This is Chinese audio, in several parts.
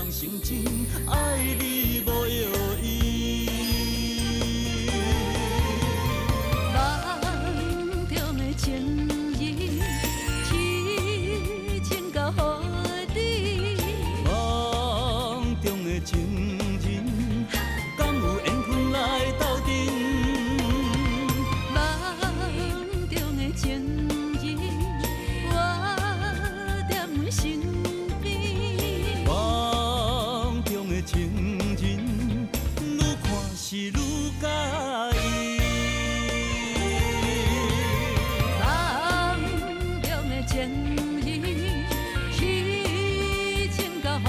人成真，爱你无药医。梦中的情人，痴情到雨滴。梦中的情人，敢有缘分来斗阵？梦中的情人，我踮身边。梦中的情人，愈看是愈介意。梦中的情人，痴情到雨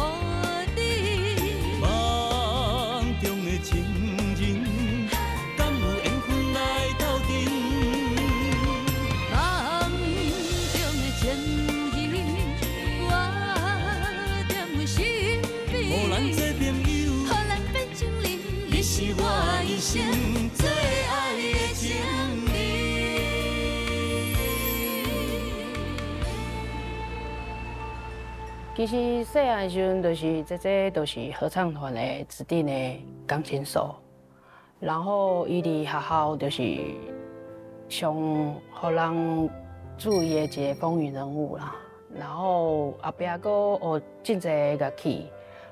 滴。梦中的情人，敢有缘分来斗阵？梦中的情人，我踮身边。互咱做朋友，互咱变情人，你是我一生最爱的情人。其实细汉的时阵，这都是合唱团的指定的钢琴手，然后伊伫学校就是上互人注意的一个风云人物啦。然后后壁佫学真侪乐器，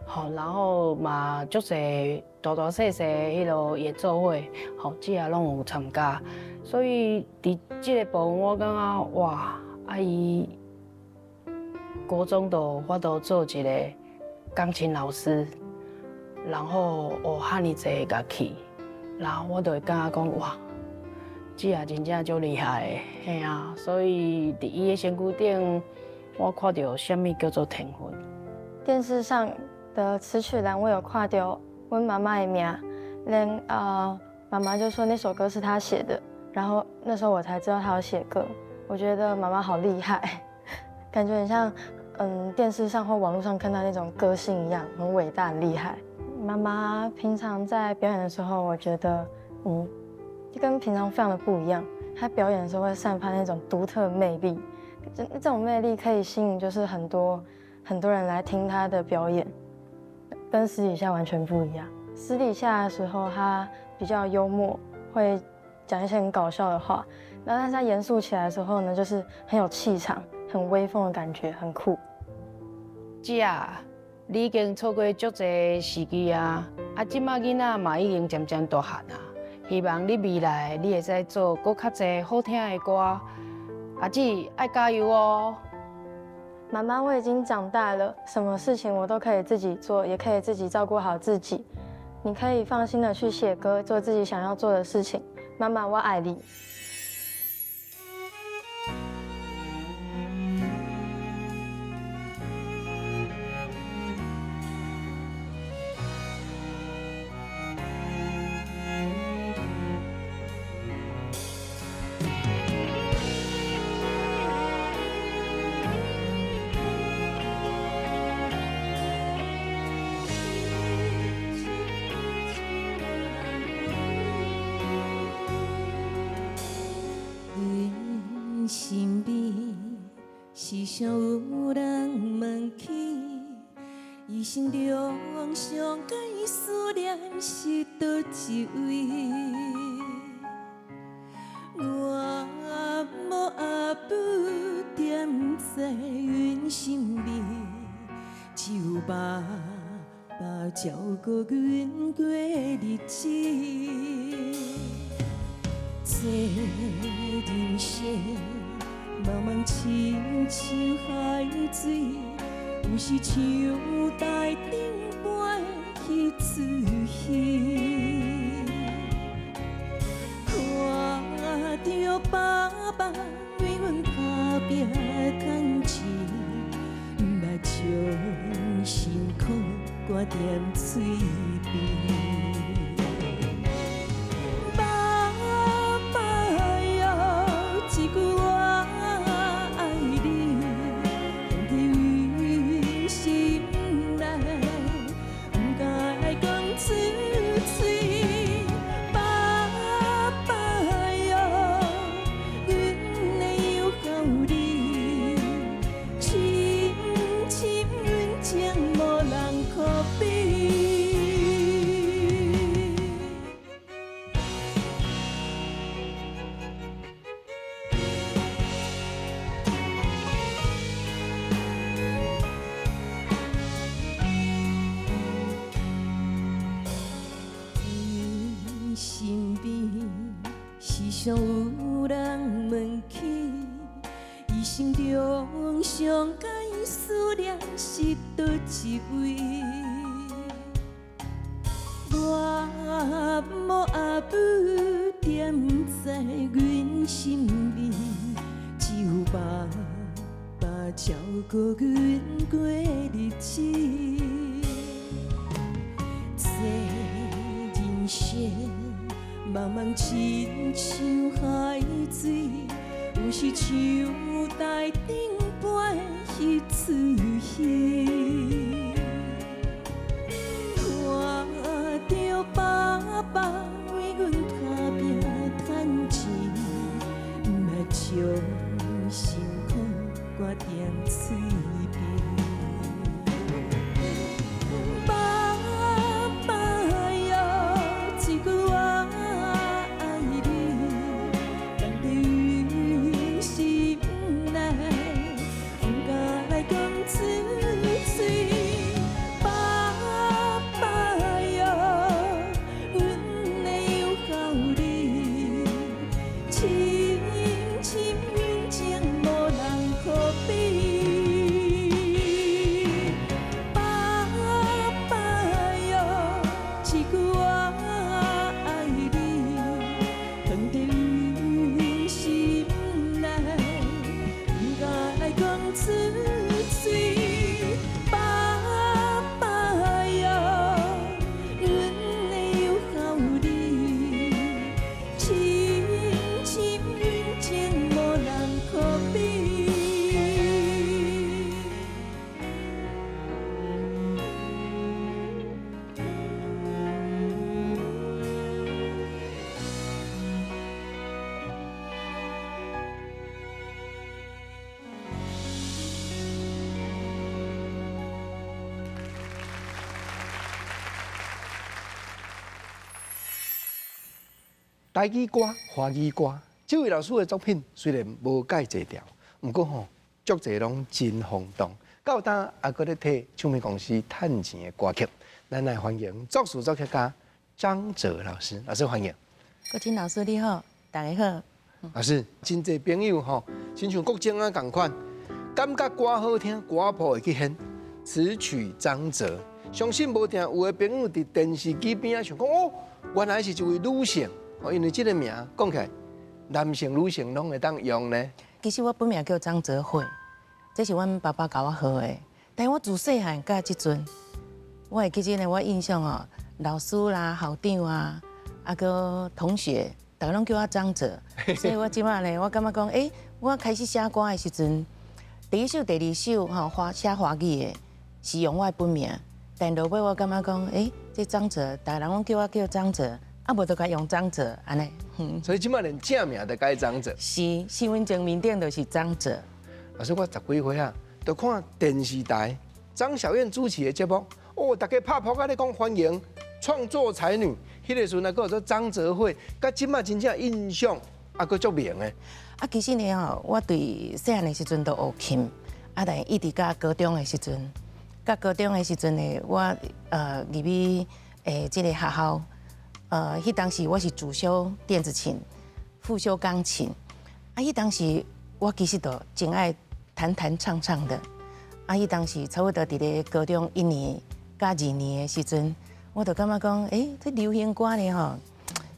吼，然后嘛足侪大细迄落演奏会，吼，姐也拢有参加。所以伫这个部分，我感觉哇，伊国中就有法度做一个钢琴老师，然后学遐尼侪乐器，然后我就会感觉讲哇，姐也真正足厉害的，嘿啊！所以伫伊的身躯顶，我看到什么叫做天分。电视上的词曲栏，我有看到阮妈妈的名，连妈妈就说那首歌是她写的，然后那时候我才知道她有写歌。我觉得妈妈好厉害，感觉很像电视上或网络上看到那种歌星一样，很伟大、很厉害。妈妈平常在表演的时候，我觉得就跟平常非常的不一样。她表演的时候会散发那种独特的魅力，这种魅力可以吸引就是很多人来听她的表演，跟私底下完全不一样。私底下的时候，她比较幽默，会讲一些很搞笑的话。然后但是她严肃起来的时候呢，就是很有气场、很威风的感觉，很酷。姐啊，你已经错过足侪时机啊！即摆囡仔嘛已经渐渐大汉啊。希望你未来你会使做搁较侪好听的歌。阿姊爱加油哦！妈妈，我已经长大了，什么事情我都可以自己做，也可以自己照顾好自己。你可以放心的去写歌，做自己想要做的事情。妈妈，我爱你。身边时常有人问起，一生中上解思念是倒一位？我无阿母踮在阮身边，只有爸爸照顾阮过日子。这人生茫茫亲像海水，有时像台顶飞彼此戏。看着爸爸为阮打拼赚钱，目将辛苦挂踮嘴边。可常有人问起，伊心中上解思念是倒一位？我无阿母点在阮心边，只有爸爸照顾阮过日子。这人生茫茫亲像海水，有时像台顶飞彼此戏。看着爸爸为阮打拼赚钱，毋爱将辛苦挂在嘴边。爸爸哟，一句我爱你，放在阮心内，不敢来讲出嘴。爸爸哟，阮会有孝你，亲亲阮情无人可比。爸爸哟，一句我爱你，放在阮心内，不敢来讲出嘴。爸爸哟，阮会有孝你，亲亲阮情无人可比。台语歌、华语歌，这位老师的作品虽然无改侪条，不过足侪拢真轰动。到当也搁咧替唱片公司趁钱的歌曲，咱来欢迎作词作曲家张哲老师。老师欢迎。国珍老师你好，大家好。老师，真侪朋友亲像国珍啊同款，感觉歌好听，歌谱会去哼。词曲张哲，相信无定有的朋友伫电视机边啊想讲哦，原来是一位女性。因为这个名讲起来，男性、女性拢会当用呢。其实我本名叫张哲慧，这是阮爸爸教我好的。但我自细汉到即阵，我会记真的，我印象哦，老师啦、校长啊，个同学，大家拢叫我张哲。所以我即摆呢，我感觉讲，我开始写歌的时阵，第一首、第二首写华语的，是用我的本名。但落尾我感觉讲，这张哲，大家人拢叫我叫张哲。无就该用张哲安尼，所以即摆连正名都改张哲。是身份证面顶就是张哲。老师，我10几岁啊，就看电视台张小燕主持的节目，大家拍扑啊咧讲欢迎创作才女，迄个时阵还有做张哲慧，甲即摆真正印象佫足明的。其实呢我对细汉的时阵都学琴，但一直到高中的时阵，呢，我入去这个学校。迄当时我是主修电子琴，副修钢琴。迄当时我其实都真爱弹唱的。迄当时差不多伫咧高中1年加2年的时阵，我就感觉讲，这流行歌呢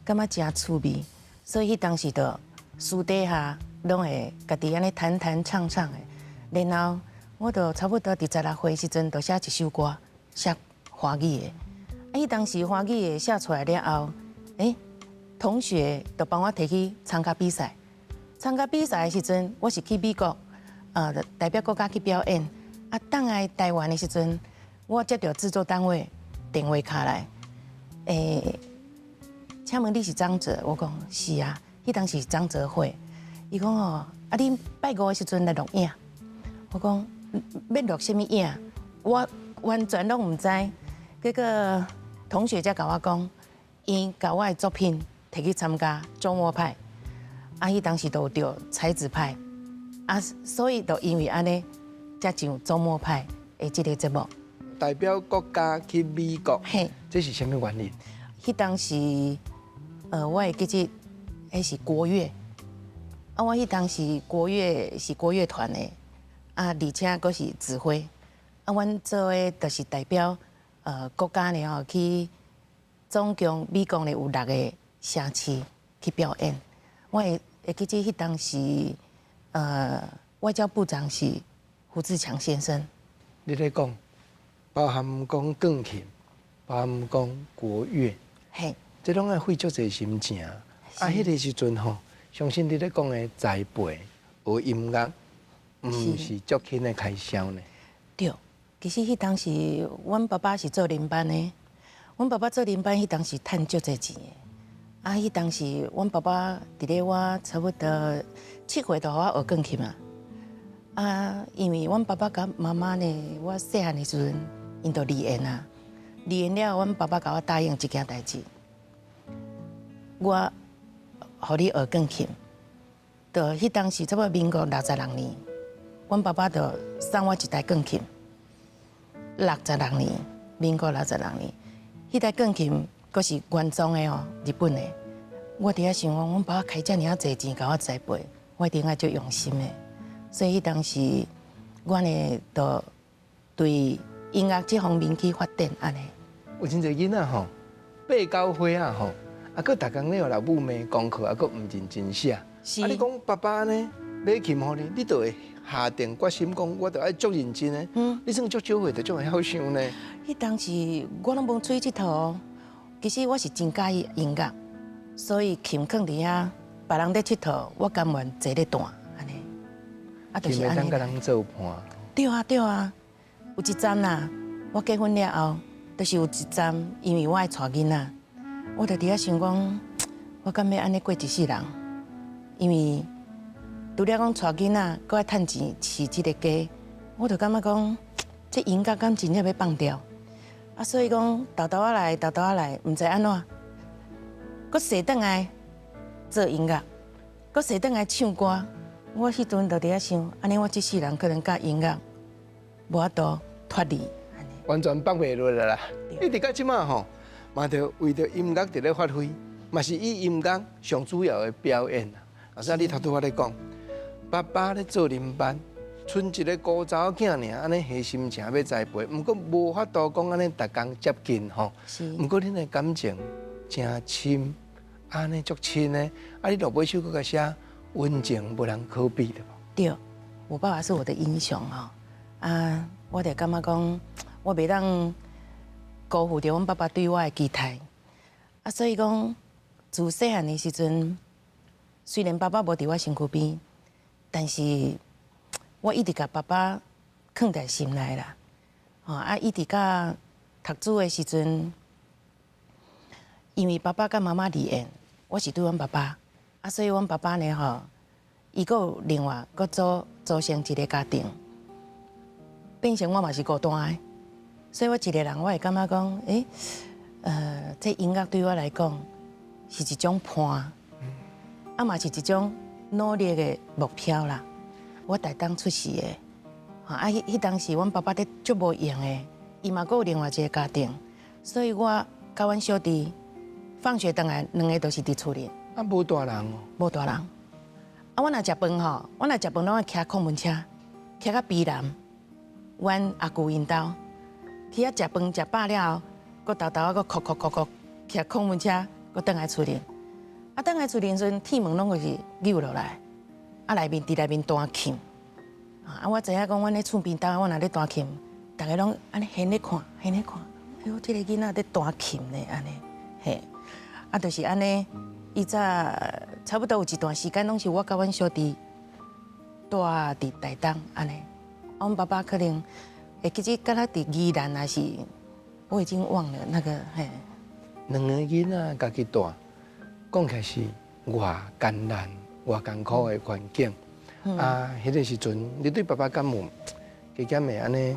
感觉真趣味。所以迄当时就私底下拢会家己安尼弹唱的。然后我就差不多伫16岁时阵，就写一首歌，写华语的。迄当时华语的写出来了后，同学就帮我提去参加比赛。参加比赛的时阵，我是去美国，代表国家去表演。等来台湾的时阵，我接到制作单位电话卡来，请问你是张哲？我讲是啊，迄当时是张哲慧。伊讲你拜5的时阵来录影。我讲要录什么影？我完全拢唔知。结果同学才甲我讲，伊甲我的作品摕去参加周末派，伊当时都有着才子派，所以就因为安尼，才上周末派的这个节目。代表国家去美国，嘿，这是什么原因？迄当时，我会记得，迄是国乐。啊，我迄当时国乐是国乐团的，啊，而且佫是指挥。啊，阮做的就是代表国家呢吼去总共美国呢有6个城市去表演。我会记得迄当时外交部长是胡志强先生。你咧讲，包含讲钢琴，包含讲国乐，嘿，这拢爱费足侪心情。啊，迄个时阵吼，相信你咧讲的栽培学音乐，毋是足轻的开销呢。对，其实迄当时，阮爸爸是做领班的，阮爸爸做领班，迄当时趁足侪钱的。啊，迄当时，阮爸爸伫咧我差不多7岁就互我学钢琴嘛。啊，因为阮爸爸甲妈妈呢，我细汉的时阵，因就离缘啊。离缘了，阮爸爸甲我答应一件代志，我互你学钢琴。就迄当时，差不多民国66年，阮爸爸就送我一台钢琴。66年，民国66年，迄台钢琴佫是原装的哦，日本的。我伫遐想讲，阮爸爸开遮尔济钱甲我栽培，我一定爱足用心的。所以迄当时，我呢就对音乐这方面去发展安尼。有真侪囡仔吼，8、9岁啊吼，啊，佮逐工咧互老母骂功课，啊，佮毋认真写。是啊，你讲爸爸呢买琴互你，你就会下定决心讲，我着爱足认真的。你算足少岁，就足会晓想呢。迄当时我拢无吹这套哦，其实我是真介意音乐，所以琴放伫遐，别人咧佚佗，我甘愿坐咧弹安尼。啊，就是安尼。当甲人做伴。对啊，对啊，有一站啦，我结婚了后，就是有一站，因为我爱带囡仔，我就伫遐想讲，我敢要安尼过一世人，因为除了讲带囡仔，搁爱趁钱饲即个家，我就感觉讲，这音乐敢真正要放掉，啊，所以讲豆豆仔来，毋知安怎，搁坐转来做音乐，搁坐转来唱歌。我迄阵就伫遐想，安尼我这世人可能甲音乐无法度脱离，安尼完全放袂落啦。你伫到即马吼，嘛着为着音乐伫咧发挥，嘛是以音乐上主要的表演啦。老师，你头拄仔咧讲，爸爸咧做领班，剩一个孤查某囝尔，安尼下心情要栽培，毋过无法度讲安尼逐工接近吼。是。毋过恁的感情真深，安尼足亲的。啊，你落尾首搁个写温情无人可比的。对，我爸爸是我的英雄哈。啊，我就感觉讲，我袂当辜负着阮爸爸对我的期待。啊，所以讲，自细汉的时阵，虽然爸爸无伫我身躯边，但是我一直甲爸爸放在心内啦。啊，一直甲读书的时阵，因为爸爸甲妈妈离缘，我是对阮爸爸。啊，所以阮爸爸呢吼，伊佫有另外佫组成一个家庭，变成我嘛是孤单的。所以我一个人，我会感觉讲，这音乐对我来讲是一种伴，啊嘛是一种努力的目标啦。我台当出世的，啊，迄当时阮爸爸咧足无闲的，伊嘛佫有另外一个家庭，所以我甲阮小弟放学回来，两个都是伫厝里。啊，无大人哦，无大人。啊，我若食饭吼，我若食饭拢爱骑空门车，骑到碧南，阮阿舅因兜，去遐食饭食饱了后，佫豆豆佫哭，骑空门车，佫倒来厝里。啊，倒来厝里时阵，铁门拢就是扭落来，啊内面伫内面弹琴。啊，我知影讲，阮咧厝边兜，我若咧弹琴，大家拢安尼闲咧看，哎呦，这个囡仔咧弹琴呢，安尼，嘿，啊，就是安尼。伊早差不多有一段时间，拢是我甲阮小弟住伫台东安尼。阮爸爸可能会记得，敢若伫宜兰还是，我已经忘了那个嘿。两个囡仔家己大，讲起来是偌艰难、偌艰苦的环境。啊，迄个时阵，你对爸爸敢有加减会安尼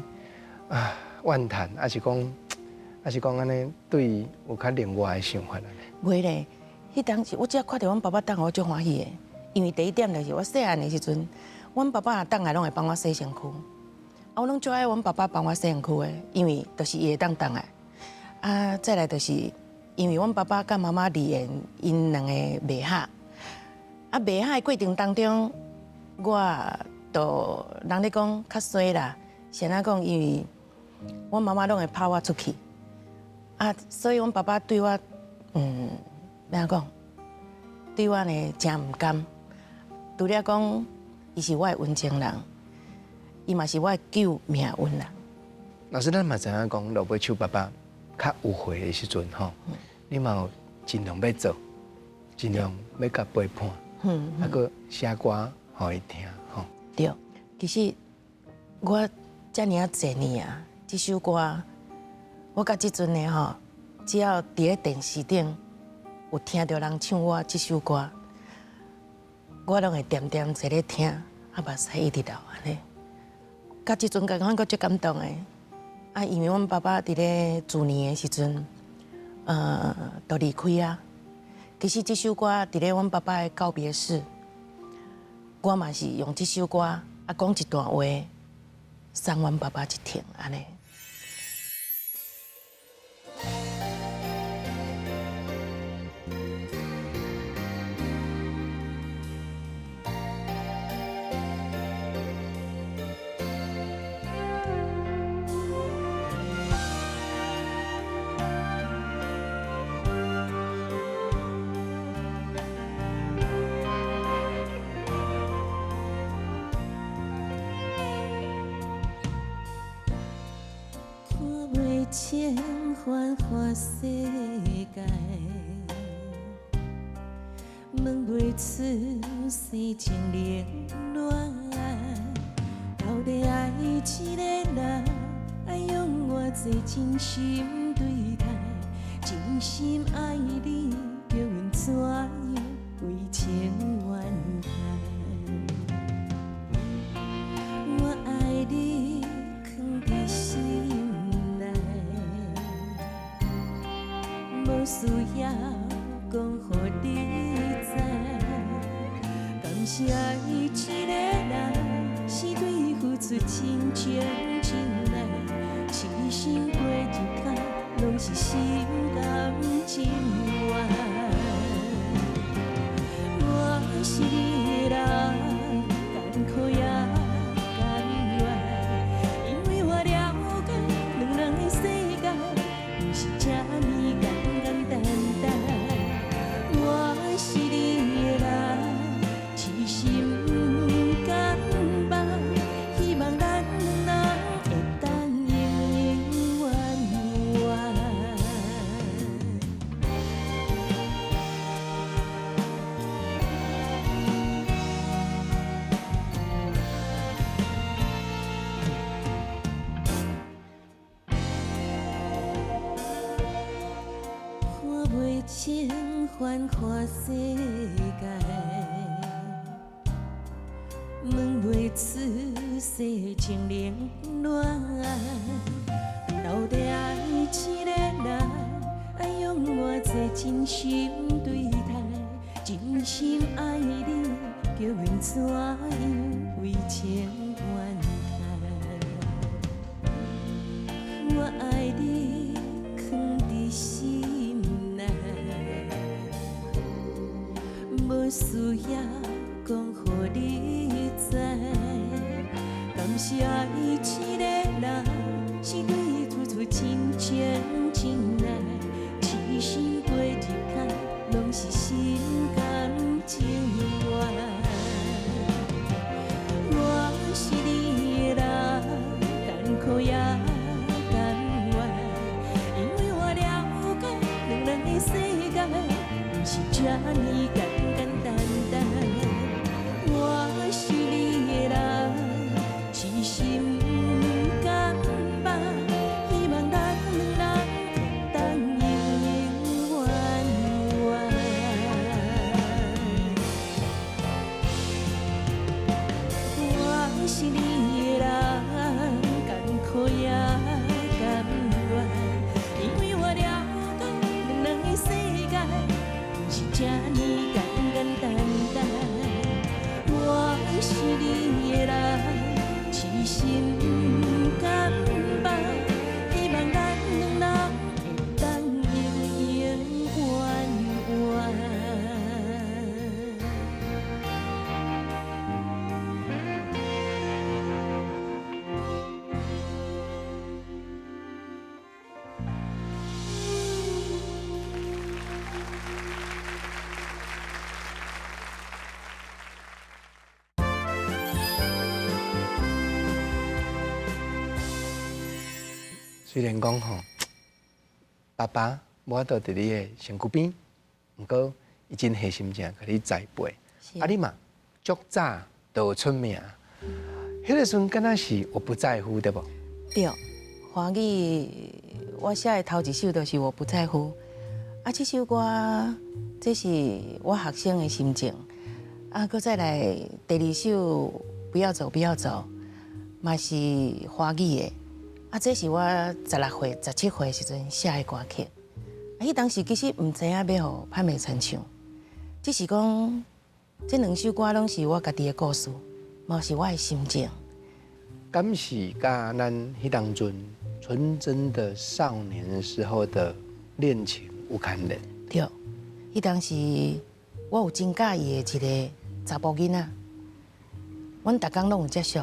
啊怨叹，还是讲安尼对伊有较另外的想法安尼？袂咧。迄当时我只要看到阮爸爸等我，足欢喜的。因为第一点就是我细汉的时阵，阮爸爸若等来拢会帮我洗身躯，啊，我拢最爱阮爸爸帮我洗身躯的，因为就是伊会当来。啊，再来就是因为阮爸爸甲妈妈离缘，因两个袂合，啊，卖海过程当中，我就人咧讲较衰啦，先啊讲，因为我妈妈拢会拍我出去，啊，所以阮爸爸对我，怎讲？对我呢真唔甘。除了讲，伊是我的温情人，伊嘛是我的救命恩人。老师，咱嘛知影讲，落尾手爸爸较有岁的时阵吼，你嘛有尽量要做，尽量要甲陪伴，啊个写歌互伊听吼。对，其实我遮尔啊侪年啊，这首歌我甲即阵的吼，只要伫咧电视顶有听到人唱我这首歌，我拢会点点坐咧听，啊目屎一直流安尼。甲即阵，感觉我最感动的。啊，因为阮爸爸伫咧住年的时阵，就离开啊。其实这首歌伫咧阮爸爸的告别式，我嘛是用这首歌啊讲一段话，送阮爸爸一程安尼。千繁华世界，问袂出生情恋恋爱，到底爱一个人，爱用偌济真心对待，真心爱你，叫阮怎样为情愿改？我爱你，藏在心。无需要讲，予你知。感谢一个人，是对付出真情真爱，痴心过一天，拢是心甘情愿。我是你的人，艰苦也甘愿，因为我了解两人的世界，不是这呢简单。我是你的人，痴心甘望，希望咱两人会当永永远远。看袂清繁华世界，问袂出世情恋恋爱，到底爱一个人，爱用偌济真心对待，真心爱你，叫阮怎样为情愿改？我爱你，藏在心内。无需要讲，予你知。感谢一个人，是对付出真情真爱，痴心过一天，拢是心甘情愿。我是你的人，艰苦也甘愿，因为我了解两人的世界，不是这呢简。我是你的人，痴心甘望，希望咱两人会当永永远远。我是你的人，艰苦也甘愿，因为我了解两人的世界，不是这呢简单。我是你的人，痴心甘望，希望咱两人会当永永远远。虽然讲吼，爸爸无法度伫你的身躯边，不过伊真细心正甲你栽培。啊，你嘛足早就有出名，迄个时阵敢若是我不在乎对无？对，华语我写的头一首就是我不在乎。啊，这首歌这是我学生的心情。啊，搁再来第二首不要走不要走，嘛是华语的。啊，这是我16岁、17岁时阵写的歌曲。啊，迄当时其实唔知影要互潘美辰唱，只是讲这2首歌拢是我家己的故事，嘛是我的心情。敢是甲咱迄当阵纯真的少年时候的恋情有牵连？对，迄当时我有真介意的一个查甫囡仔，阮逐工拢有接触，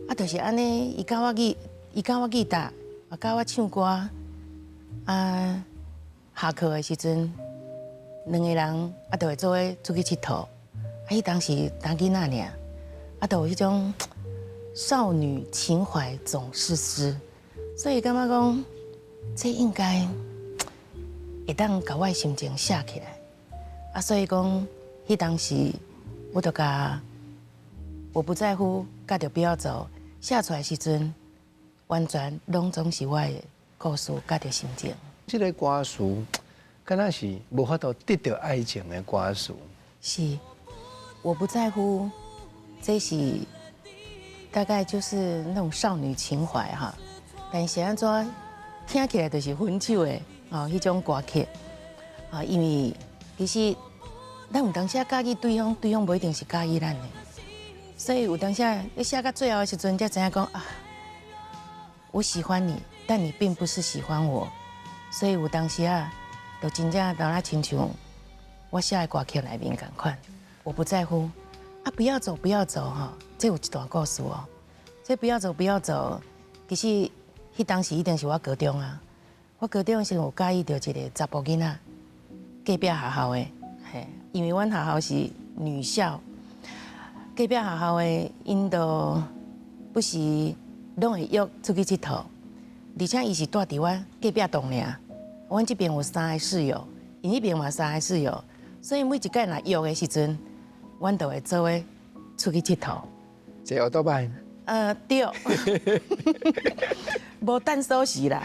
啊，就是安尼，伊教我吉他，也教我唱歌，啊，下课的时阵，2个人啊，就会做伙出去佚佗，啊，迄当时当囡仔尔，啊，就有迄种少女情怀总是诗，所以感觉讲，这应该会当把我的心情写起来，啊，所以讲，迄当时我就甲我不在乎，甲着不要走，写出来时阵，完全拢总是我的故事，甲着心情。这个歌词，敢若是无法度得到爱情的歌词。是，我不在乎，这是大概就是那种少女情怀哈，但是安怎听起来就是分手的哦，迄种歌曲啊，因为其实咱有当时介意对方，对方不一定是介意咱的，所以有当时你写到最后的时阵，才知影讲啊，我喜欢你，但你并不是喜欢我，所以有当时啊，就真正当那亲像我写的歌曲内面同款，我不在乎啊，不要走不要走哈，这有一段故事哦，这不要走不要走，其实迄当时一定是我高中啊，我高中时有介意到一个查甫囡仔，隔壁学校的，嘿，因为阮学校是女校，隔壁学校的因都不时拢会约出去佚佗，而且伊是住伫我隔壁栋尔，阮这边有3个室友，因迄边嘛3个室友，所以每一届若约的时阵，阮都会做伙出去佚佗。坐奥多拜？对，无等锁匙啦。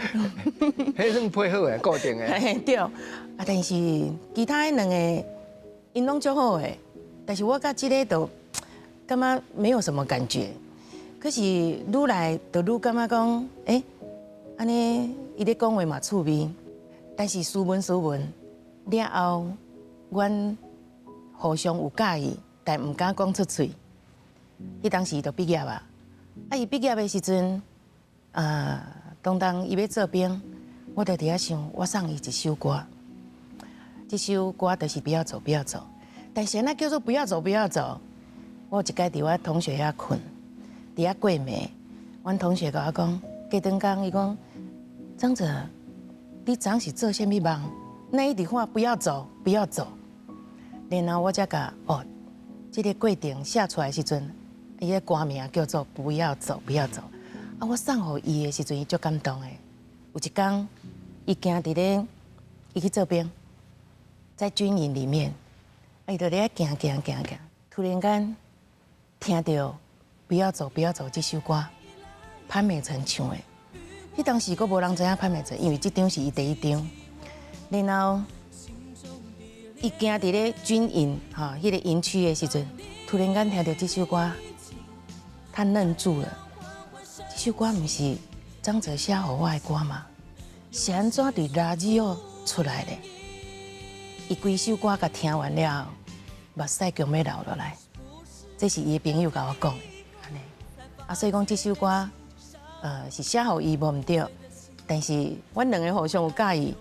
迄算配好的，固定的。嘿对，啊，但是其他的2个因拢足好的，但是我甲这个都感觉没有什么感觉。可是愈来就愈感觉讲，安尼伊咧讲话嘛趣味，但是斯文了后，阮互相有介意，但唔敢讲出嘴。迄当时伊就毕业啊，啊伊毕业的时阵，当伊要做兵，我就伫遐想，我送伊一首歌。这首歌就是不要走不要走，但是那叫做不要走不要走。我有一摆伫我同学遐困，伫遐过暝，阮同学甲我讲，隔顿工伊讲，张哲，你昨是做啥物梦？那一直喊不要走不要走，然后我才甲这个过程写出来的时阵，伊个歌名叫做不要走不要走。啊，我送互伊的时阵，伊足感动的。有一天，伊行伫咧，伊去做兵，在军营里面，伊就咧行，突然间听到《不要走不要走》这首歌，潘美辰唱的。迄当时佫无人知影潘美辰，因为这张是伊第1张。然后伊行伫咧军营迄个营区的时阵，突然间听到这首歌，他愣住了。这首歌不是张哲写给我的歌吗？是安怎伫垃圾哦出来的？伊规首歌甲听完了后，目屎强要流落来。这是伊的朋友甲我讲的，安尼。啊，所以讲这首歌，是写给伊无毋对，但是阮2个互相有介意，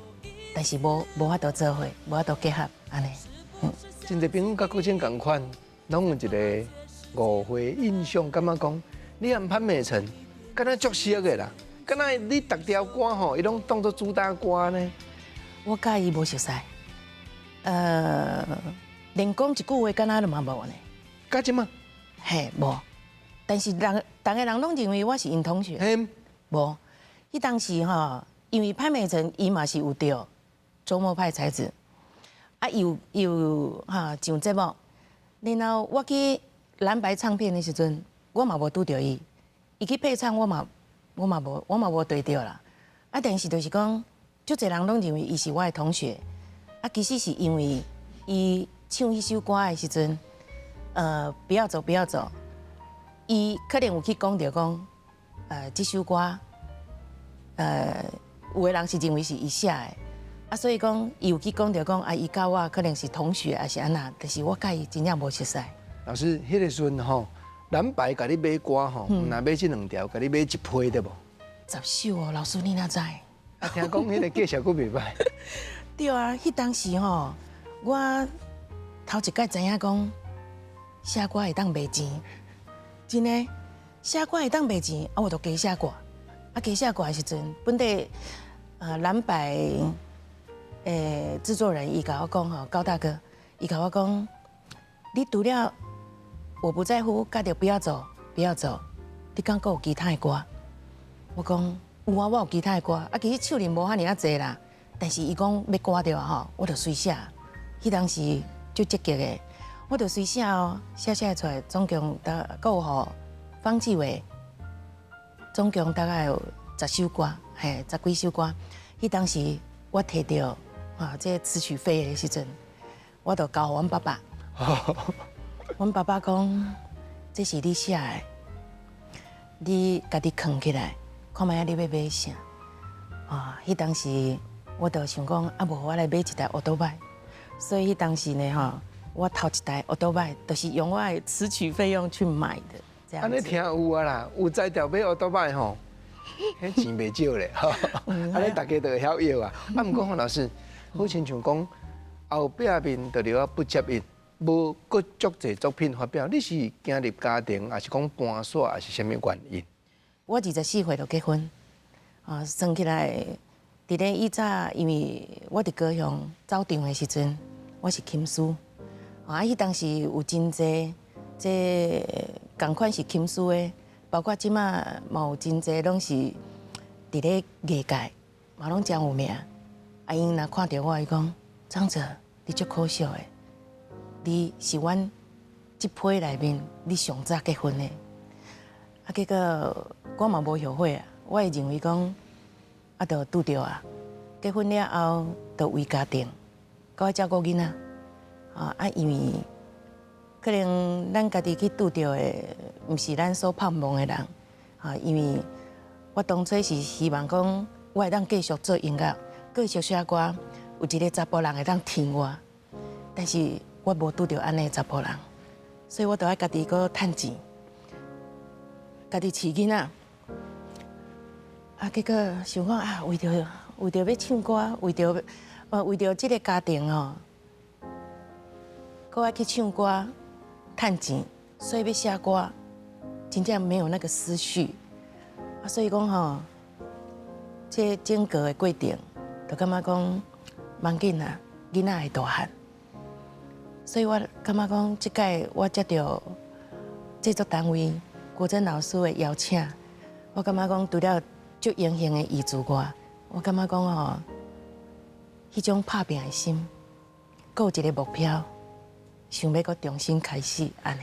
但是无法度做伙，无法度结合，安尼。真侪朋友甲国珍同款，拢有一个误会印象，感觉讲你和潘美辰。敢若足熟的啦，敢若你逐条歌吼，伊拢当作主打歌呢。我甲伊无熟悉，连讲一句话，敢若都嘛无呢。甲即嘛？嘿，无。但是逐个人拢认为我是因同学。嘿，无。迄当时吼，因为潘美辰伊嘛是有着周末派才子，啊有上节目，然后我去蓝白唱片的时阵，我嘛无拄着伊，伊去配唱我嘛无对着啦。啊，但是就是讲，足侪人拢认为伊是我的同学，啊，其实是因为伊唱迄首歌的时阵，不要走不要走，伊可能有去讲着讲，这首歌，有的人是认为是伊写的，啊，所以讲伊有去讲着讲，啊，伊甲我可能是同学，还是安那，但是我甲伊真正无熟悉。老师，迄个时阵吼，蓝白甲你买歌吼，若买这2条，甲你买1批对无10首哦，老师你哪知？啊，听讲迄个介绍佫袂歹。对啊，迄当时吼，我头一摆知影讲写歌会当卖钱，真的写歌会当卖钱，啊，我就加写歌。啊，加写歌的时阵，本地蓝白制作人伊甲我讲吼，高大哥，伊甲我讲，你除了我不在乎，甲着不要走，不要走，你敢还有其他的歌？我讲有啊，我有其他的歌，啊，其实手里无遐尼啊济啦。但是伊讲要歌着吼，我就随写。迄当时就积极的，我就随写哦，写出来，总共有吼方季伟，总共大概有10首歌，嘿，10几首歌。迄当时我摕到这词曲费的时阵，我就交阮爸爸。阮爸爸讲，这是你写的，你家己藏起来。看卖你要买啥？迄当时我就想讲，啊无我来买一台奥多麦。所以迄当时呢，吼，我头一台奥多麦，就是用我的词曲费用去买的。这样子。安尼听有啊啦，有才调买奥多麦吼，迄钱袂少咧，吼。安尼大家都会晓要啊。啊，毋过洪老师，好亲像讲后壁面就了不接应，无搁足侪作品发表。你是建立家庭，还是讲搬徙，还是啥物原因？我24岁就结婚，算起来，伫咧以早，因为我伫高雄走场的时阵，我是琴师，迄当时有真济，共款是琴师的，包括即马嘛有真济拢是伫咧艺界，嘛拢真有名。啊，因若看到我，伊讲张哲，你足可惜的，你是阮这批内面你上早结婚的。啊，结果我嘛无后悔啊，我会认为讲，啊，就拄着啊，结婚了后，就为家庭，搁要照顾囡仔，因为可能咱家己去拄着的，毋是咱所盼望的人，因为我当初是希望讲，我会当继续做音乐，继续写歌，有一个查甫人会当听我，但是我无拄着安尼查甫人，所以我就爱家己搁趁钱。家己饲囡仔，结果想讲啊，为着要唱歌，为着这个家庭哦，搁爱去唱歌，趁钱，所以要写歌，真正没有那个思绪，所以讲吼，这整个的过程，就感觉讲蛮紧啊，囡仔会大汉，所以我感觉讲，这届我接到制作单位。国珍老师的邀请，我感觉讲除了足荣幸的医治我，我感觉讲吼，迄种打拼的心，阁有一个目标，想要阁重新开始安尼。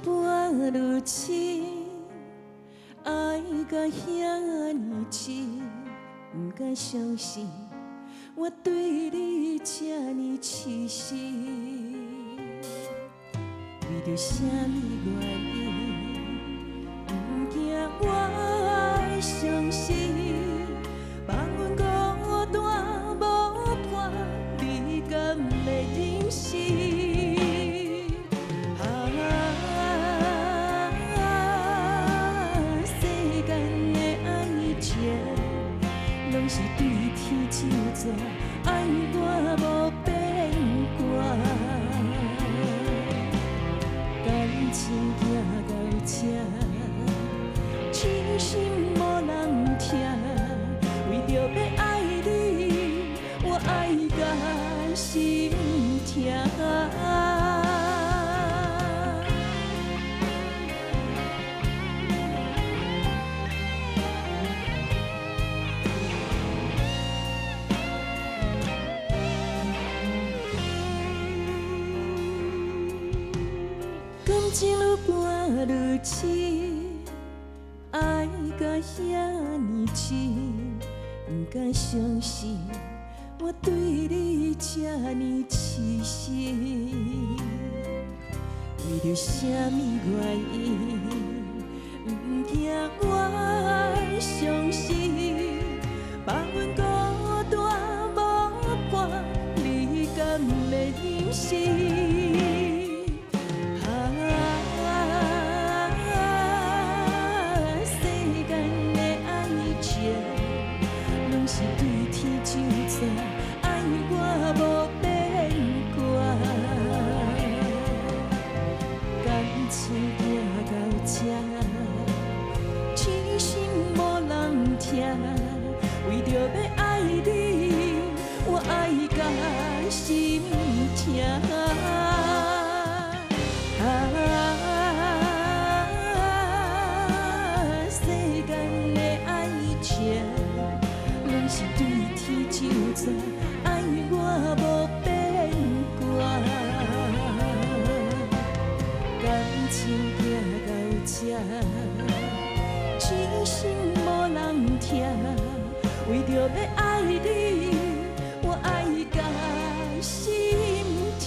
半愈深，爱甲遐尼深，不敢相信我对你这呢痴心。为着啥物原因，不惊我伤心，放阮孤单无伴，你敢会忍心？心痛。感情愈搬愈深，爱甲遐尼深，不敢相信我对你这呢痴心。为着什么原因，不惊我伤心，放阮孤单无伴，你敢袂忍心？是对天就做，爱我无变卦，感情行到这，痴心无人听。为着要爱你，我爱甲心痛。世间的爱情。是对天就做，爱我无变卦，感情行到这，痴心无人听。为着要爱你，我爱甲心痛。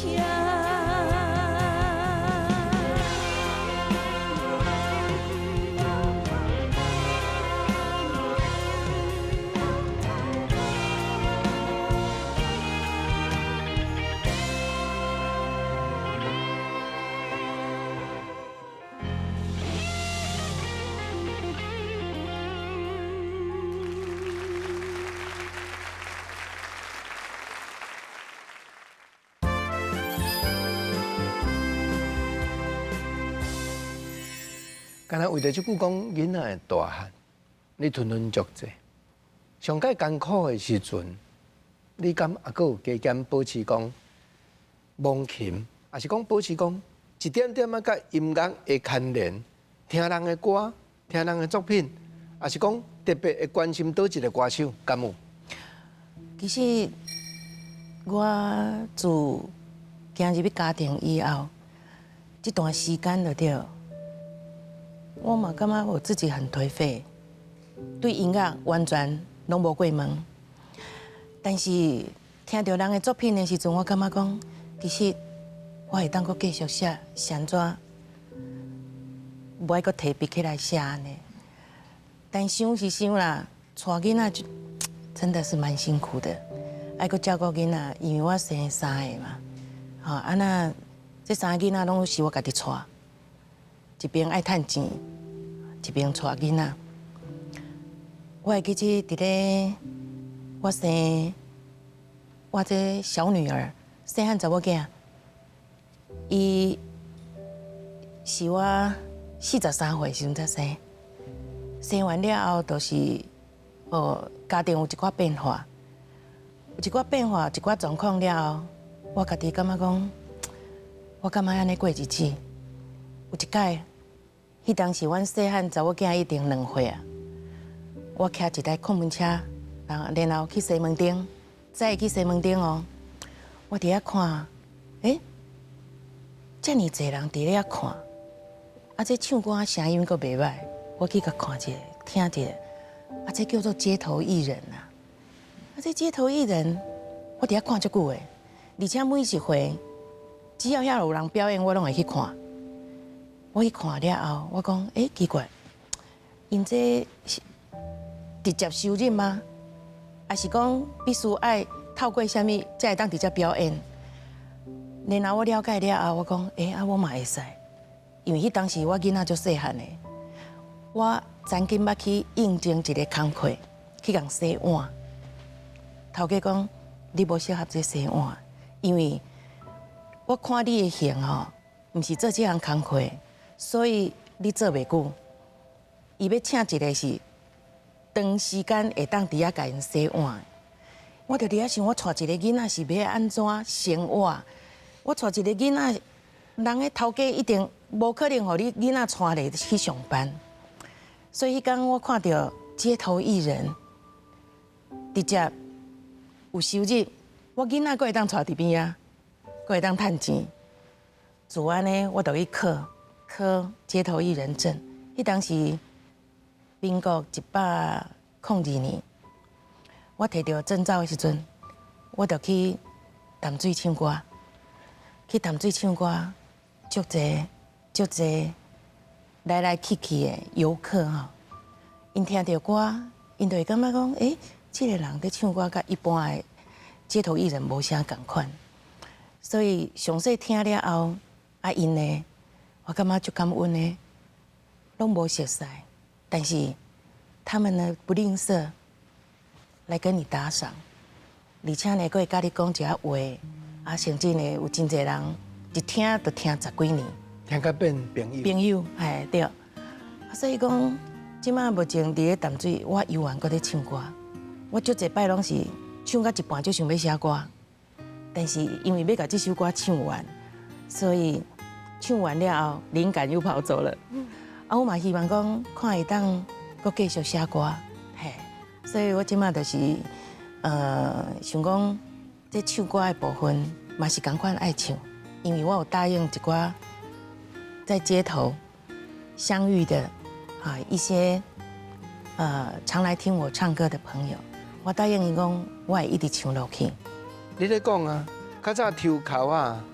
敢若为着即句讲囡仔的大汉，你吞吞足济，上界艰苦的时阵，你敢还佫有加减保持讲忘琴，还是讲保持讲一点点仔甲音乐的牵连，听人的歌，听人的作品，还是讲特别会关心倒一个歌手，敢有？其实我自进入家庭以后，这段时间就对。我嘛感觉我自己很颓废，对音乐完全拢无过门。但是听到人的作品的时阵，我感觉讲，其实我会当佫继续写，安怎无爱佫提笔起来写呢？但想是想啦，带囡仔真的是蛮辛苦的，爱佫照顾囡仔，因为我生3个嘛，吼那这3个囡仔拢是我家己带。一边爱趁钱，一边带囡仔。我会记起伫咧我生我这小女儿细汉查某囝，伊是我43岁时阵才生。生完了后，就是家庭有一寡变化，有一寡变化，一寡状况了后，我家己感觉讲，我感觉安尼过日子。有一摆，迄当时阮细汉查某囝已经2岁啊。我骑一台空门车，然后去西门町，再去西门町哦。我伫遐看，遮尔济人伫咧遐看，啊，这唱歌声音阁袂歹，我去甲看一下，听一下，啊，这叫做街头艺人啊。啊，这街头艺人，我伫遐看足久诶，而且每一回，只要遐有人表演，我拢会去看。我去看了后，我讲，奇怪，因这是直接收入吗？还是讲必须爱透过啥物才会当直接表演？然后我了解了后，我讲，我嘛会使，因为迄当时我囡仔足细汉的，我曾经捌去应征一个工课，去共洗碗。头家讲，你无适合这洗碗，因为我看你的型吼，毋是做这项工课。所以你做袂久，伊要请一个是长时间会当伫遐甲因洗碗，我就伫遐想，我带一个囡仔是要安怎生活？我带一个囡仔，人个头家一定无可能互你囡仔带来去上班。所以迄天我看到街头艺人，直接有收入，我囡仔佫会当带伫边啊，佫会当趁钱。自安呢，我就去考街头艺人证。迄当时民国102年。我摕到证照的时阵，我就去淡水唱歌。去淡水唱歌，足侪来来去去的游客吼，因听到歌，因就会感觉讲，这个人在唱歌，甲一般的街头艺人无啥共款。所以详细听了后，因呢，我感觉足感恩的，拢无熟悉，但是他们呢不吝啬。来跟你打赏，而且呢，佫会甲你讲一下话，甚至呢，有真侪人一听就听10几年，听甲变朋友。朋友，对。所以讲，即摆目前伫咧淡水，我游玩搁咧唱歌，我足侪摆拢是唱到一半就想要写歌，但是因为要甲这首歌唱完，所以唱完了后，灵感又跑走了。我嘛希望讲，看会当搁继续写歌，所以我即马就是想讲，这唱歌的部分嘛是同款爱唱，因为我有答应一寡在街头相遇的一些常来听我唱歌的朋友，我答应伊讲，我会一直唱落去。你咧讲啊，较早抽口啊，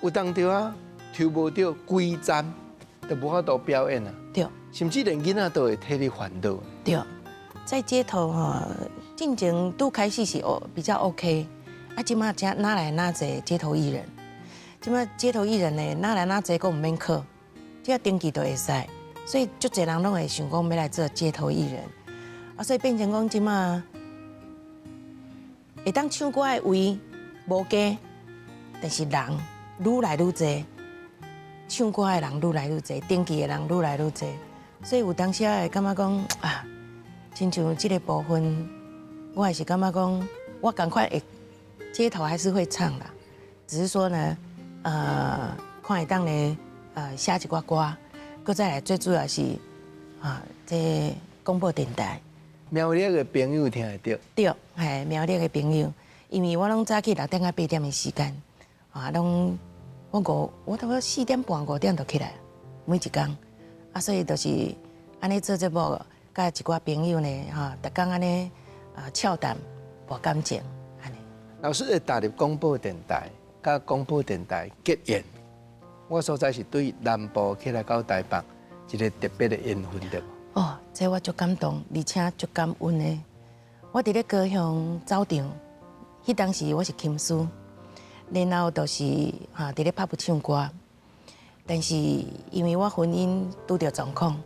有当着啊，抽无着规站，就无法度表演啊。对。甚至连囡仔都会替你烦恼。对。在街头进前拄开始是比较 OK，即马哪来哪侪街头艺人，即马街头艺人呢哪来哪侪，佫毋免考，只要登记就会使，所以足侪人拢会想讲要来做街头艺人，所以变成讲即马会当唱歌的位无加，但是人愈来愈侪，唱歌的人愈来愈侪，登记的人愈来愈侪，所以有当时会感觉讲亲像这个部分，我也是感觉讲，我赶快会街头还是会唱啦，只是说呢，看会当呢，写一寡歌，搁再来最主要是这广播电台。苗栗的朋友听得到。对，苗栗的朋友，因为我拢早起6点到8点的时间，我大概4点半5点就起来，每一天，所以就是安尼做节目。甲一寡朋友呢，逐工安尼俏谈博感情，安尼。老师会踏入广播电台，甲广播电台结缘。我所在是对南部起来到台北一个特别的缘分，对无？这我足感动，而且足感恩的。我伫咧高雄走场，迄当时我是琴师，然后就是伫咧拍舞唱歌，但是因为我婚姻拄着状况，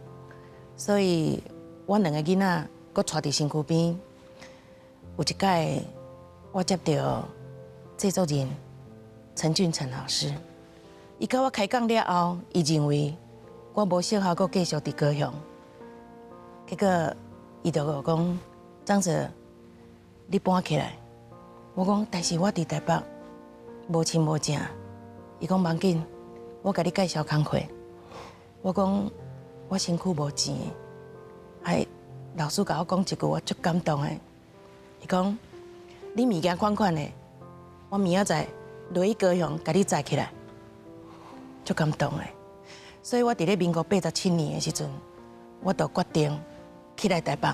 所以。我2个囡仔，搁带伫身躯边。有一届，我接到制作人陈俊成老师，伊甲我开讲了后，伊认为我无适合搁继续伫高雄。结果，伊就我讲：“张哲，你搬起来。”我讲：“但是我伫台北无亲无正。”伊讲：“忙紧，我甲你介绍工课。”我讲：“我身躯无钱。”老师甲我讲一句，我足感动的。伊讲：“你物件款款的，我明仔载落去高雄，甲你载起来。”足感动的。所以我伫咧民国87年的时阵，我就决定起来台北。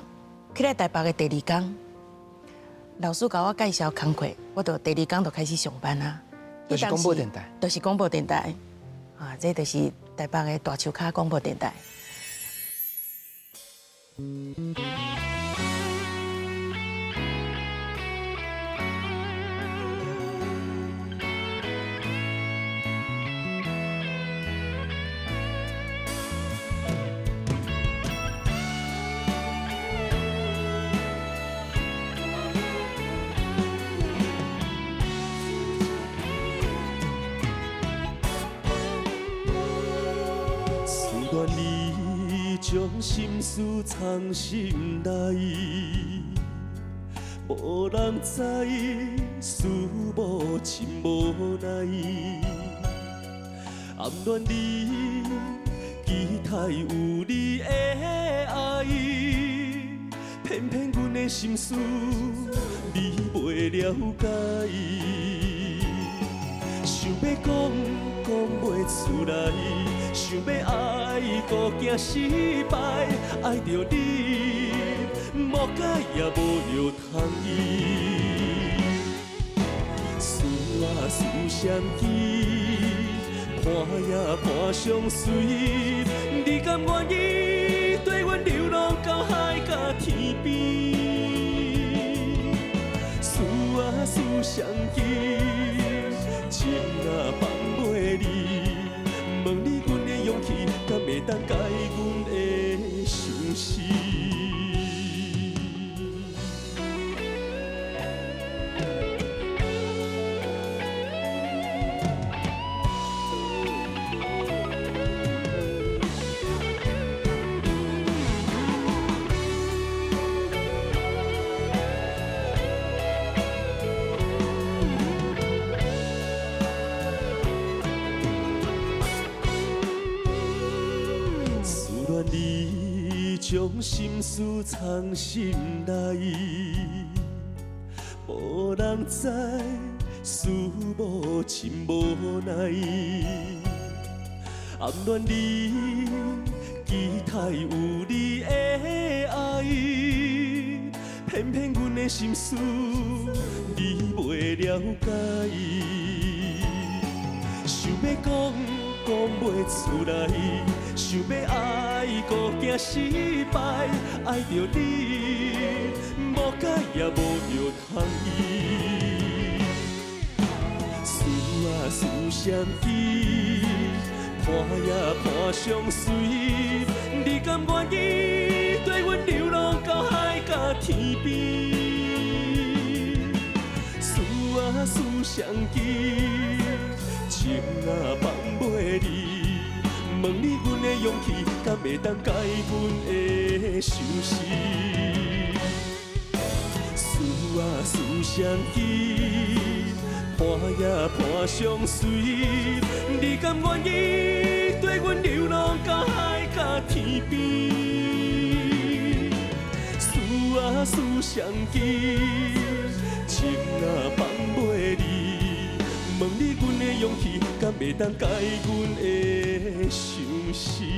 起来台北的第2天，老师甲我介绍工课，我就第2天就开始上班啊。就是广播电台。就是广播电台。这就是台北的大树脚广播电台。将心事藏心内，无人知，思无情无奈。暗恋你，期待有你的爱，偏偏阮的心思你袂了解。想要讲袂出来，想要爱搁惊失败，爱着你，无解也无药通医。思啊思相依，看也看相随，你甘愿意跟阮流浪到海角天边？思啊思相依，情啊放袂离，问你阮的勇气，敢会当解阮的伤心？将心事藏心内，无人知，思无情无奈。暗恋你，期待有你的爱，偏偏阮的心思你袂了解。想要讲袂出来，想要爱搁惊失败，爱着你，无解也无药通医。思啊思相依，看也看相随，你甘愿意跟阮流浪到海角天边？思啊思相依，情啊放袂离，问你阮的勇气，敢会当解阮的伤心？思啊思相依，看也看相随，你甘愿意跟阮流浪到海角天边？思啊思相依，情啊放袂离。问你阮的勇气，敢会当解阮的伤心？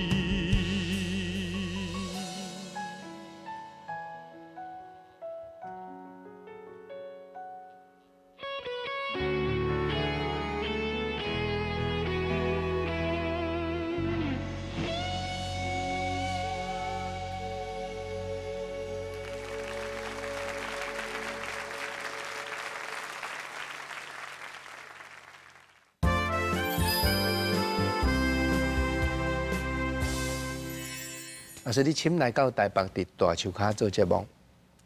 若是你亲来到台北伫大树骹做节目，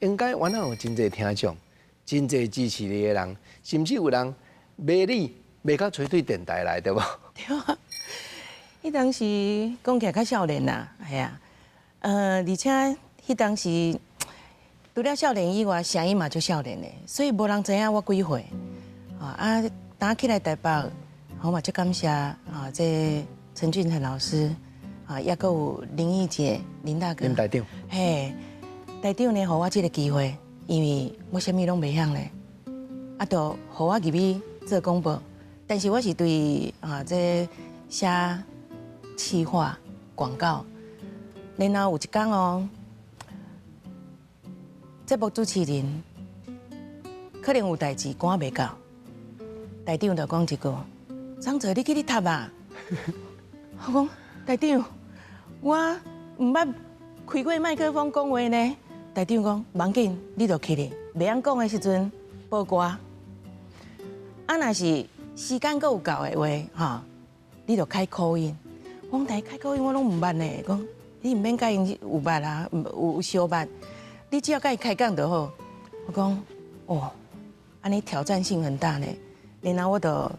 应该原来有真侪听众，真侪支持你的人，甚至有人买你买到吹对电台来，对无？对啊，迄当时讲起来较少年啦，系啊，而且迄当时除了少年以外，声音嘛就少年的，所以无人知影我几岁。打起来台北，我嘛足感谢这陈俊成老师。也阁有林忆姐、林大哥、林台长，嘿，台长呢，给我这个机会，因为我啥物拢袂晓咧，就给我入去做广播。但是我是对这写企划、广告，然后有一天哦，节目主持人可能有代志赶袂到，台长就讲一句：“张哲，你去你读啊。”我讲台长。我唔捌开过麦克风讲话呢，台长讲，忙紧，你就去哩。袂晓讲的时阵，报歌。若是时间够有够的话，你就开口音。我讲开口音我拢唔捌呢，讲你唔免甲因有捌啦，有小捌，你只要甲伊开讲就好。我讲哦，安尼挑战性很大呢。然后我就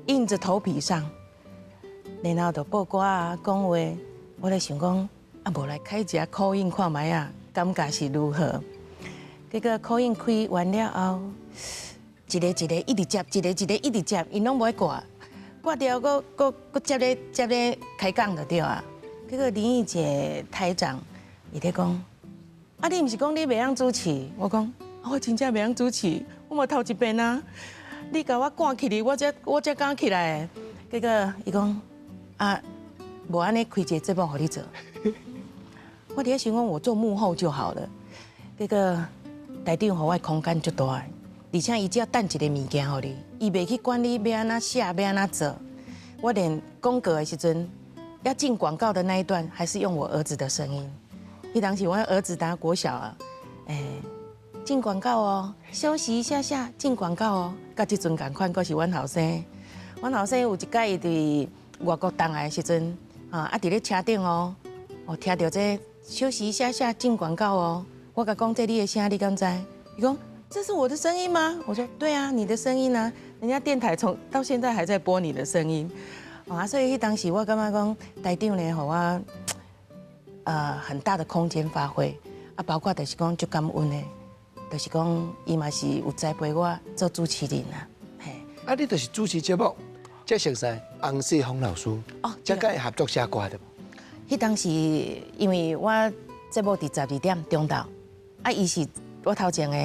硬着头皮上。然后就报歌啊，讲话，我咧想讲，无来开一下口音看卖啊，感觉是如何？结果口音开完了后，一个一个一直接，一个一个一直接，因拢无爱挂，挂掉，搁接咧开讲就对啊。结果林义杰台长伊咧讲，啊你毋是讲你袂晓主持？我讲我真正袂晓主持，我嘛头一遍啊。你甲我赶起哩，我才敢起来。结果伊讲啊，无安尼开一个节目互你做。我伫咧想讲，我做幕后就好了。结果台长互我空间足大的，而且伊只要等一个物件互你，伊袂去管你要安怎写，要安怎做。我连广告的时阵，要进广告的那一段，还是用我儿子的声音。伊当时我儿子当国小啊，进广告哦，休息一下下，进广告哦。甲即阵共款，阁是阮后生。阮后生有一届伊伫外国回来的时阵，伫咧车顶哦，听到这休息一下下，进广告哦。我甲讲这你的声，你敢知？伊讲这是我的声音吗？我说对啊，你的声音啊，人家电台到现在还在播你的声音。所以当时我感觉讲台长呢，互我很大的空间发挥，包括就是讲足感恩的。就是讲，伊嘛是有栽培我做主持人啊。嘿，你就是主持节目，才熟悉洪世峰老师，才甲伊合作写歌的。迄当时因为我节目伫12点中昼，伊是我头前的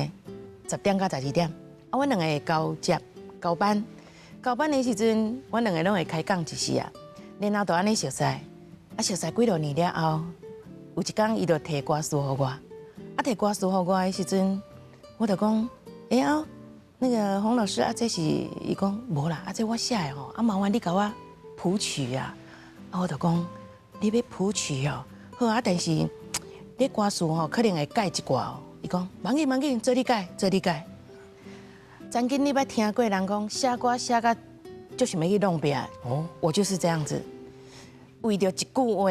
10点到12点，阮两个会交班。交班的时阵，阮两个拢会开讲一时啊，然后就安尼熟悉，熟悉几落年了后，有一天伊就摕歌词互我，摕歌词互我的时阵。我就讲，那个洪老师这是伊讲无啦，这我写的吼，麻烦你甲我谱曲啊。我就讲，你要谱曲哦，好啊，但是你歌词吼可能会改一寡哦。伊讲，忙紧，做你改。曾经你捌听过人讲写歌写到就想要去弄别我就是这样子，为着一句话，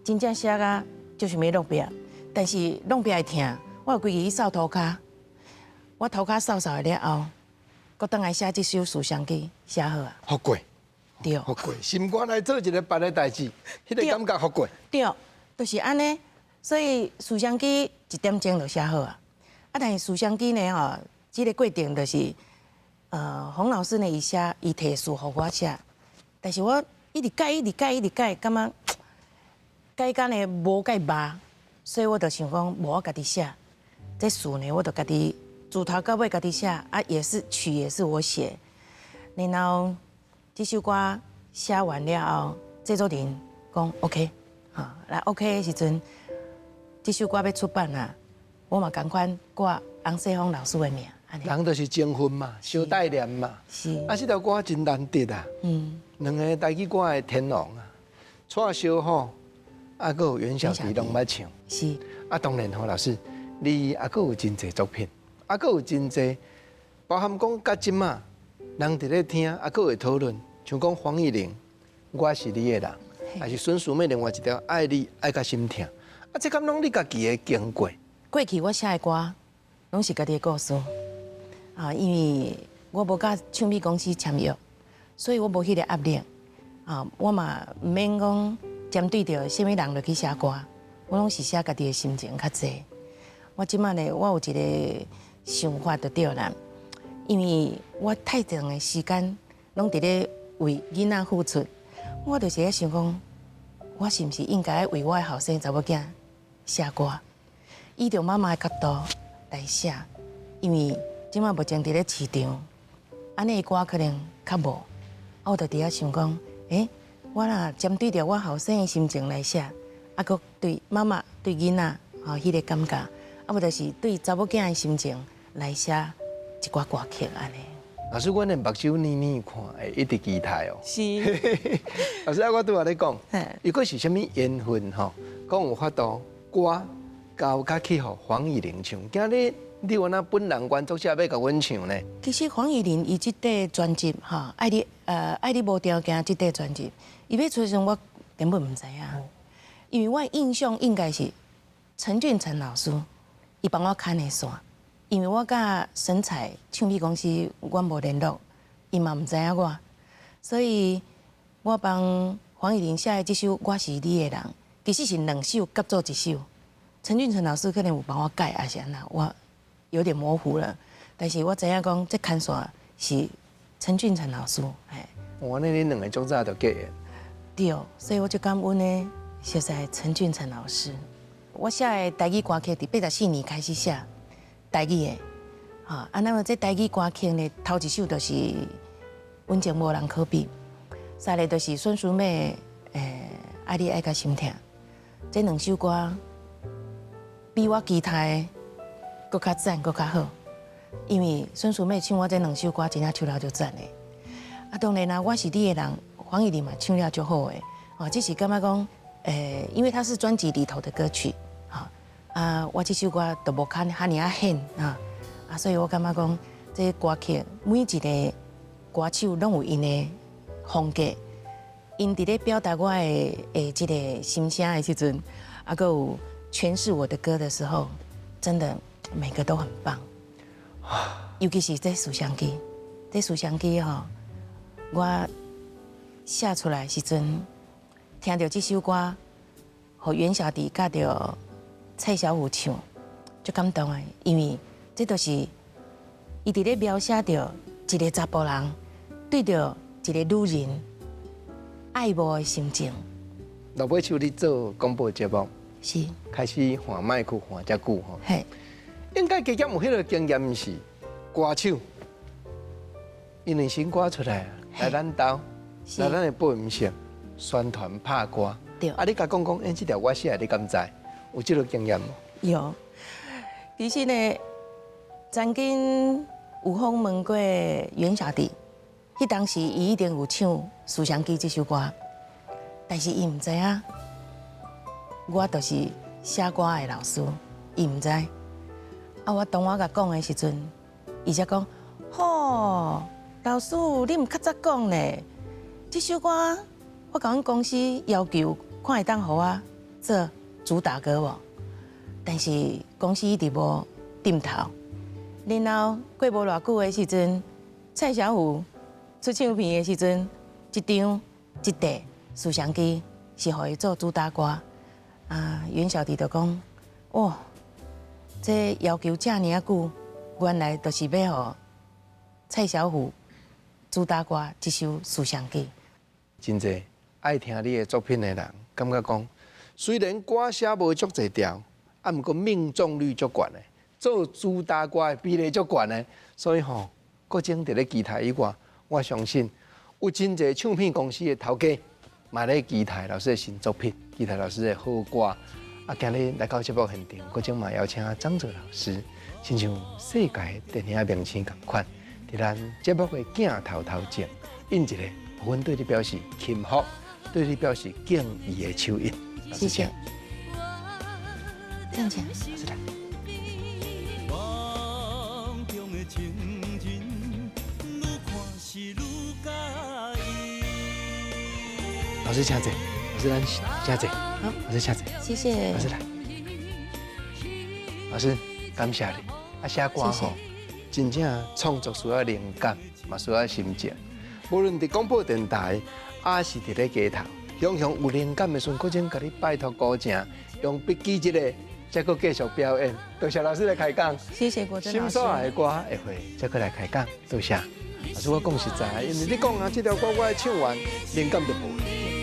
真正写到就想要弄别，但是弄别会听，我有规日去扫涂骹。我涂骹扫了后，搁倒来写这首《思乡记》，写好啊。好过，对，好过，心肝来做一个别的代志，迄个感觉好过。对，就是安尼。所以《思乡记》1点钟就写好啊。但是《思乡记》呢吼，这个过程就是，洪老师呢伊提词互我写，但是我一直改，感觉改到呢无改捌，所以我就想讲，无我家己写，这词呢我就家己。自头到尾家己写，也是曲也是我写，然后这首歌写完了后，制作人讲 OK， 来 OK 的时阵，这首歌要出版啦，我嘛同款挂洪世峰老师的名，人就是情分嘛，小带念嘛，是，这条歌真难得啊，两个台语歌的天王啊，蔡小虎，还有袁小迪拢捌唱，是，当然老师，你还有真侪作品。阁有真济，包含讲甲即马人伫咧听，阁会讨论，像讲黄义玲，我是你的人，还是孙淑美另外一条爱你爱甲心痛，这敢拢你家己的经过。过去我写的歌，拢是家己的故事，因为我无甲唱片公司签约，所以我无迄个压力，我嘛毋免讲针对着什么人就去写歌，我拢是写家己的心情较济。我即马呢，我有一个。想法就对啦，因为我太长的时间拢伫咧为囡仔付出，我就是咧想讲，我是毋是应该为我的后生查某囝写歌，以着妈妈的角度来写，因为即马目前伫咧市场，安尼的歌可能较无，我就伫遐想讲，我若针对着我后生的心情来写，阁对妈妈对囡仔迄个感觉，无就是对查某囝的心情。来写一寡歌曲安尼。老师，阮的目睭黏黏看，会一直期待哦。是。老师，我拄仔咧讲，如果是啥物缘分吼，讲有法度歌交甲去互黄义玲唱，今日你有那本人原作者要甲阮唱呢？其实黄义玲伊即块专辑哈，爱你无条件即块专辑，伊要出时我根本毋知影，因为我印象应该是陈俊成老师，伊帮我牵的线。因为我甲神采唱片公司我无联络，伊嘛毋知影我，所以我帮黄义玲写的这首《我是你的人》，其实是2首合作1首。陈俊成老师可能有帮我改，还是安那，我有点模糊了。但是我知影讲，这看线是陈俊成老师，哇，那你两个种早就结缘。对，所以我就感恩呢，实在陈俊成老师。我写的台语歌曲，伫84年开始写台语的，那么这台语歌曲呢，头一首就是《阮情无人可比》，再来就是孙淑美的《爱你爱到心痛》。这两首歌比我其他的搁较赞，搁较好。因为孙淑美唱我这两首歌，真正唱了就赞的。当然啦，我是你的人，黄义玲嘛唱了就好的。这是感觉讲，因为它是专辑里头的歌曲。我这首歌都无看哈尼啊狠所以我感觉讲，这歌曲每一个歌手拢有因的风格，因伫咧表达我的这个心声的时阵，还有诠释我的歌的时候，真的每个都很棒。尤其是这思乡机，这思乡机我写出来时阵，听到这首歌，和袁小弟甲着蔡小虎唱，就感动的，因为这都是伊伫咧描写着一个查甫人对着一个女人爱慕的心情。老尾像你做广播节目，是开始换麦克换遮久吼，嘿，应该加减有迄个经验是歌手，因为新歌出来来咱兜，来咱的播音室宣传拍歌。对，你甲讲讲，这条我写的，你敢知？有这个经验无？有，其实呢，曾经有访问过袁小弟，迄当时伊一定有唱《思乡记》这首歌，但是伊唔知啊，我就是写歌的老师，伊唔知。我当我甲讲的时阵，伊才讲：吼，老师，你唔较早讲呢？这首歌我甲阮公司要求，看会当互我做主打歌无？但是公司一直无点头。然后过无偌久的时阵，蔡小虎出唱片的时阵，一张一地《思乡记》是互伊做主打歌。袁小弟就讲：哇，这要求这尔啊久，原来就是要互蔡小虎主打歌这首《思乡记》。真侪爱听你的作品的人，感觉讲，虽然歌写无足侪条，毋过命中率足悬的，做主打歌的比例足悬的，所以各种伫咧期待以外，我相信有真侪唱片公司的头家，嘛咧期待老师的新作品，期待老师的好歌。今日来到节目现场，各种嘛邀请张哲老师，亲像世界电影明星同款，伫咱节目的镜头前，印一个部分对你表示钦服，对你表示敬意的手印。谢谢。这样讲。老师请坐，老师请坐，好，老师请坐，谢谢。老师来，老师感谢你。写歌真正创作需要灵感，嘛需要心情。无论伫广播电台，还是伫咧街头，常常有灵感的时候，各种甲你拜托古井，用笔记一个，再搁继续表演。多谢老师来开讲。谢谢国珍老师。心所爱的歌会会再搁来开讲，多谢。老师我讲实在，因为你讲这条歌我唱完，灵感就无。